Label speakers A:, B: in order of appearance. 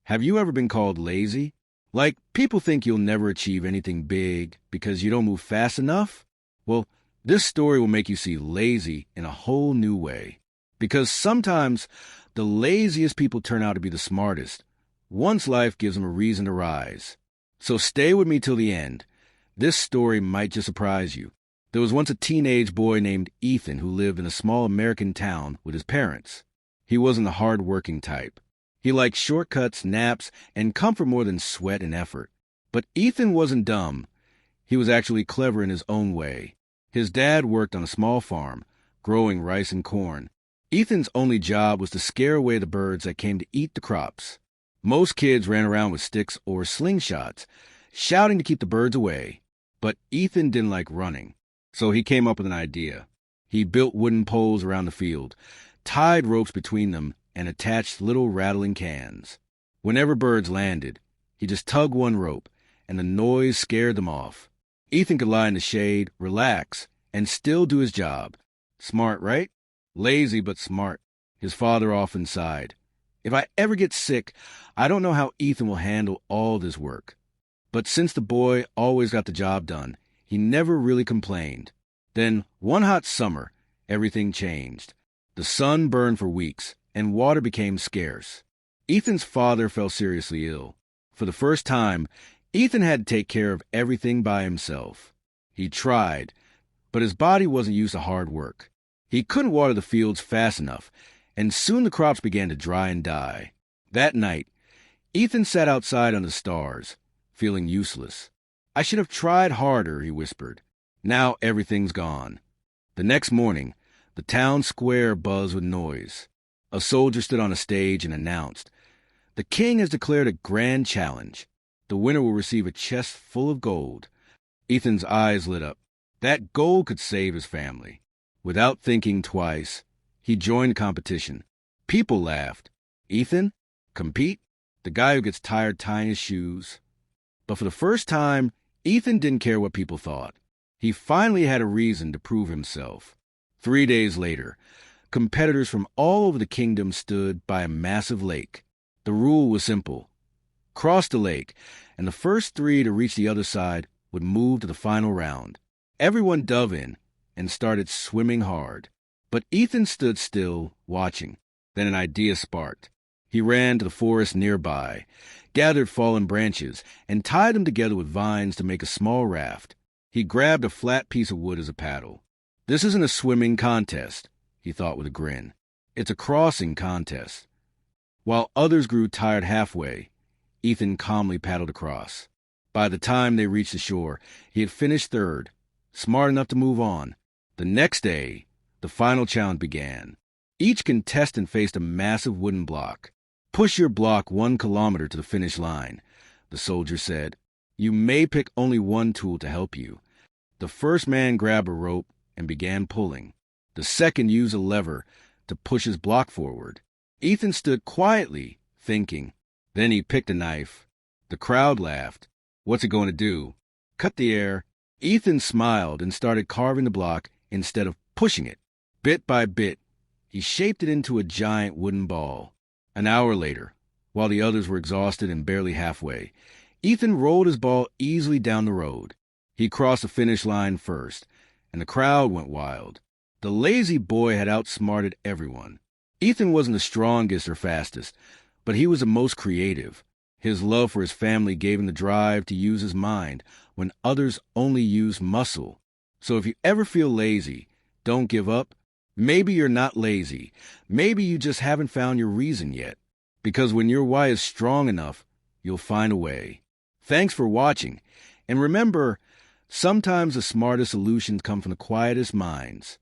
A: Have you ever been called lazy? Like, people think you'll never achieve anything big because you don't move fast enough? Well, this story will make you see lazy in a whole new way. Because sometimes the laziest people turn out to be the smartest, once life gives them a reason to rise. So stay with me till the end. This story might just surprise you. There was once a teenage boy named Ethan who lived in a small American town with his parents. He wasn't the hard-working type. He liked shortcuts, naps, and comfort more than sweat and effort. But Ethan wasn't dumb. He was actually clever in his own way. His dad worked on a small farm, growing rice and corn. Ethan's only job was to scare away the birds that came to eat the crops. Most kids ran around with sticks or slingshots, shouting to keep the birds away. But Ethan didn't like running, so he came up with an idea. He built wooden poles around the field, tied ropes between them, and attached little rattling cans. Whenever birds landed, he just tugged one rope, and the noise scared them off. Ethan could lie in the shade, relax, and still do his job. Smart, right? Lazy but smart, his father often sighed. If I ever get sick, I don't know how Ethan will handle all this work. But since the boy always got the job done, he never really complained. Then, one hot summer, everything changed. The sun burned for weeks, and water became scarce. Ethan's father fell seriously ill. For the first time, Ethan had to take care of everything by himself. He tried, but his body wasn't used to hard work. He couldn't water the fields fast enough, and soon the crops began to dry and die. That night, Ethan sat outside under the stars, feeling useless. I should have tried harder, he whispered. Now everything's gone. The next morning, the town square buzzed with noise. A soldier stood on a stage and announced, "The king has declared a grand challenge. The winner will receive a chest full of gold." Ethan's eyes lit up. That gold could save his family. Without thinking twice, he joined the competition. People laughed. Ethan? Compete? The guy who gets tired tying his shoes. But for the first time, Ethan didn't care what people thought. He finally had a reason to prove himself. 3 days later, competitors from all over the kingdom stood by a massive lake. The rule was simple. Cross the lake, and the first 3 to reach the other side would move to the final round. Everyone dove in and started swimming hard. But Ethan stood still, watching. Then an idea sparked. He ran to the forest nearby, gathered fallen branches, and tied them together with vines to make a small raft. He grabbed a flat piece of wood as a paddle. This isn't a swimming contest, he thought with a grin. It's a crossing contest. While others grew tired halfway, Ethan calmly paddled across. By the time they reached the shore, he had finished third, smart enough to move on. The next day, the final challenge began. Each contestant faced a massive wooden block. "Push your block 1 kilometer to the finish line," the soldier said. "You may pick only one tool to help you." The first man grabbed a rope and began pulling. The second used a lever to push his block forward. Ethan stood quietly, thinking. Then he picked a knife. The crowd laughed. "What's it going to do?" "Cut the air." Ethan smiled and started carving the block instead of pushing it. Bit by bit, he shaped it into a giant wooden ball. An hour later, while the others were exhausted and barely halfway, Ethan rolled his ball easily down the road. He crossed the finish line first, and the crowd went wild. The lazy boy had outsmarted everyone. Ethan wasn't the strongest or fastest, but he was the most creative. His love for his family gave him the drive to use his mind when others only used muscle. So if you ever feel lazy, don't give up. Maybe you're not lazy. Maybe you just haven't found your reason yet. Because when your why is strong enough, you'll find a way. Thanks for watching. And remember, sometimes the smartest solutions come from the quietest minds.